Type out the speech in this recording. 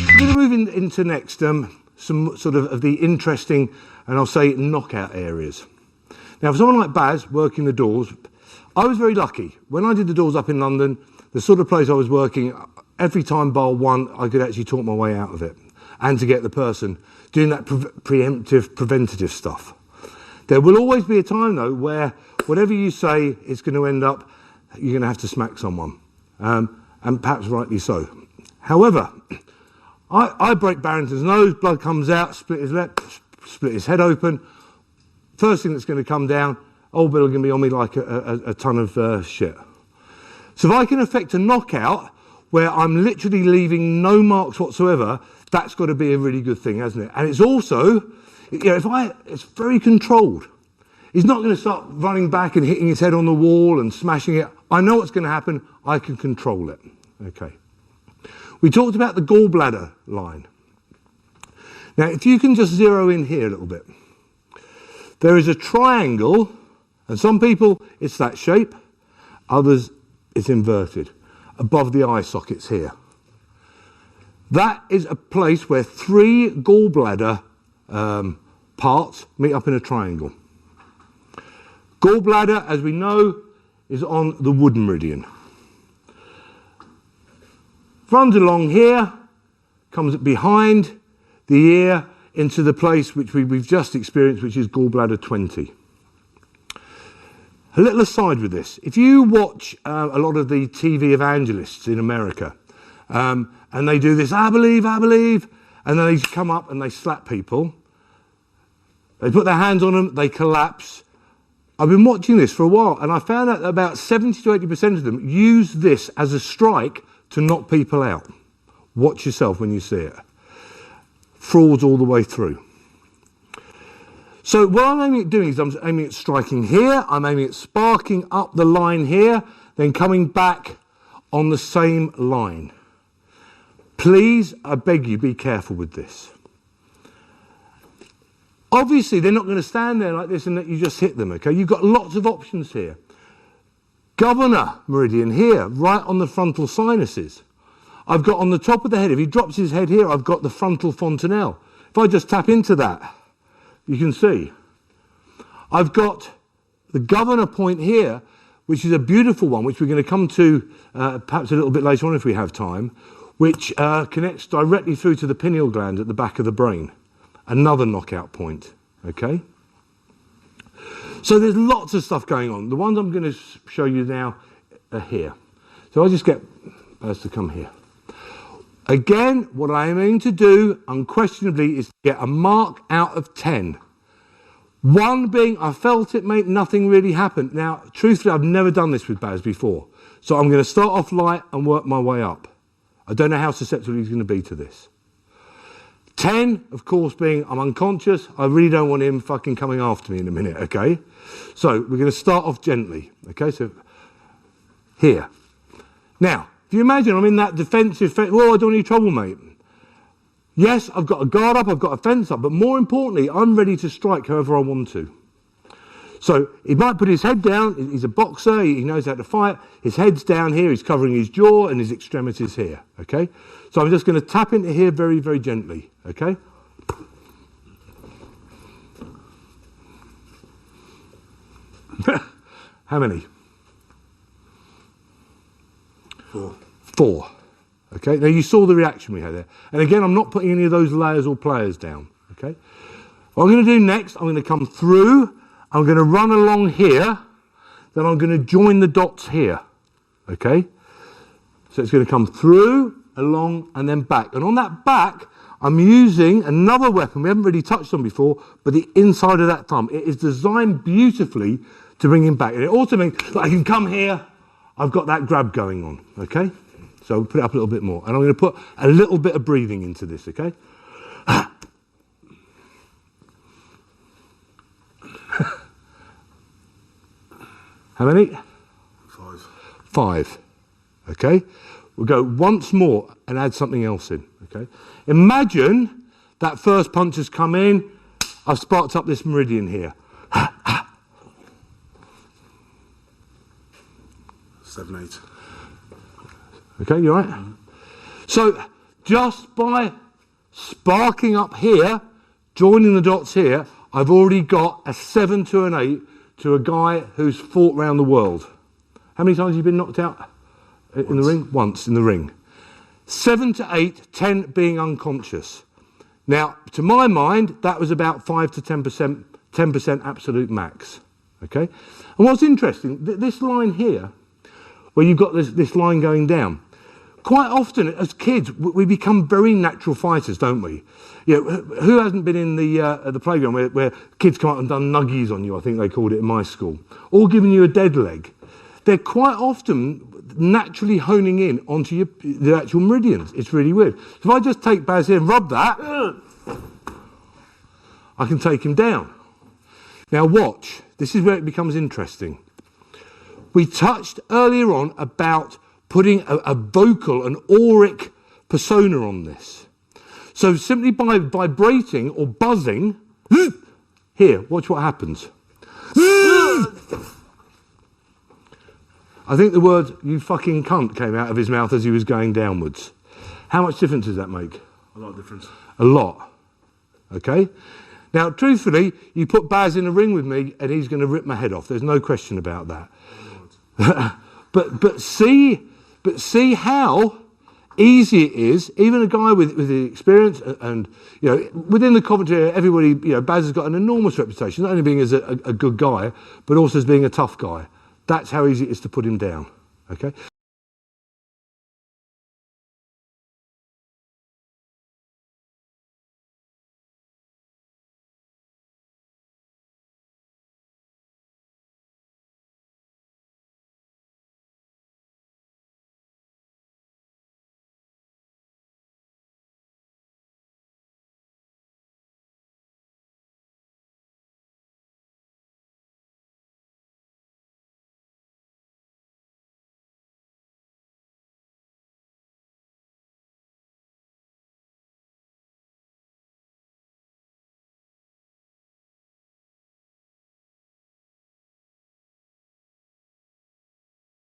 I'm going to move into next some sort of the interesting, and I'll say knockout areas. Now, for someone like Baz working the doors, I was very lucky. When I did the doors up in London, the sort of place I was working, every time bar one, I could actually talk my way out of it, and to get the person doing that preemptive, preventative stuff. There will always be a time, though, where whatever you say is going to end up, you're going to have to smack someone, and perhaps rightly so. However, I break Barrington's nose, blood comes out, split his lip, split his head open. First thing that's going to come down, old Bill is going to be on me like a ton of shit. So if I can effect a knockout where I'm literally leaving no marks whatsoever, that's got to be a really good thing, hasn't it? And it's also, you know, it's very controlled. He's not going to start running back and hitting his head on the wall and smashing it. I know what's going to happen. I can control it. Okay. We talked about the gallbladder line. Now, if you can just zero in here a little bit. There is a triangle, and some people, it's that shape. Others, it's inverted, above the eye sockets here. That is a place where 3 gallbladder parts meet up in a triangle. Gallbladder, as we know, is on the wood meridian. Runs along here, comes behind the ear into the place which we've just experienced, which is gallbladder 20. A little aside with this, if you watch a lot of the TV evangelists in America, and they do this, I believe, and then they come up and they slap people, they put their hands on them, they collapse. I've been watching this for a while, and I found out that about 70 to 80% of them use this as a strike to knock people out. Watch yourself when you see it. Frauds all the way through. So what I'm aiming at doing is I'm aiming at striking here, I'm aiming at sparking up the line here, then coming back on the same line. Please, I beg you, be careful with this. Obviously, they're not going to stand there like this and let you just hit them, okay? You've got lots of options here. Governor meridian here, right on the frontal sinuses. I've got on the top of the head, if he drops his head here, I've got the frontal fontanelle. If I just tap into that, you can see. I've got the governor point here, which is a beautiful one, which we're going to come to perhaps a little bit later on if we have time, which connects directly through to the pineal gland at the back of the brain. Another knockout point, okay? So there's lots of stuff going on. The ones I'm going to show you now are here. So I'll just get Baz to come here. Again, what I'm aiming to do, unquestionably, is to get a mark out of 10. 1 being, I felt it, mate, nothing really happened. Now, truthfully, I've never done this with Baz before. So I'm going to start off light and work my way up. I don't know how susceptible he's going to be to this. 10, of course, being I'm unconscious. I really don't want him fucking coming after me in a minute, okay? So we're going to start off gently, okay? So here. Now, if you imagine I'm in that defensive fence, well, I don't need trouble, mate. Yes, I've got a guard up, I've got a fence up, but more importantly, I'm ready to strike however I want to. So he might put his head down, he's a boxer, he knows how to fight, his head's down here, he's covering his jaw and his extremities here, okay? So I'm just going to tap into here very, very gently, okay? How many? 4. 4. Okay, now you saw the reaction we had there. And again, I'm not putting any of those layers or players down, okay? What I'm going to do next, I'm going to come through, I'm going to run along here, then I'm going to join the dots here, okay? So it's going to come through, along, and then back. And on that back, I'm using another weapon we haven't really touched on before, but the inside of that thumb. It is designed beautifully to bring him back. And it also means that I can come here, I've got that grab going on, okay? So I'll put it up a little bit more. And I'm going to put a little bit of breathing into this, okay? How many? 5. 5, okay? We'll go once more and add something else in, okay? Imagine that first punch has come in, I've sparked up this meridian here. 7, 8. Okay, you all right? So just by sparking up here, joining the dots here, I've already got a 7 to an 8 to a guy who's fought around the world. How many times have you been knocked out in the ring? Once in the ring. 7 to 8, 10 being unconscious. Now, to my mind, that was about 5 to 10%, 10% absolute max. Okay? And what's interesting, this line here, where you've got this line going down, quite often as kids we become very natural fighters, don't we? You know, who hasn't been in the playground where kids come out and done nuggies on you, I think they called it in my school, or giving you a dead leg? They're quite often naturally honing in onto the actual meridians. It's really weird. So if I just take Baz here and rub that, I can take him down. Now watch, this is where it becomes interesting. We touched earlier on about putting a vocal, an auric persona on this. So simply by vibrating or buzzing, here, watch what happens. I think the word "you fucking cunt" came out of his mouth as he was going downwards. How much difference does that make? A lot of difference. A lot. Okay? Now, truthfully, you put Baz in a ring with me and he's going to rip my head off. There's no question about that. but see how easy it is. Even a guy with the experience and you know, within the commentary, everybody, you know, Baz has got an enormous reputation, not only being as a good guy, but also as being a tough guy. That's how easy it is to put him down. Okay?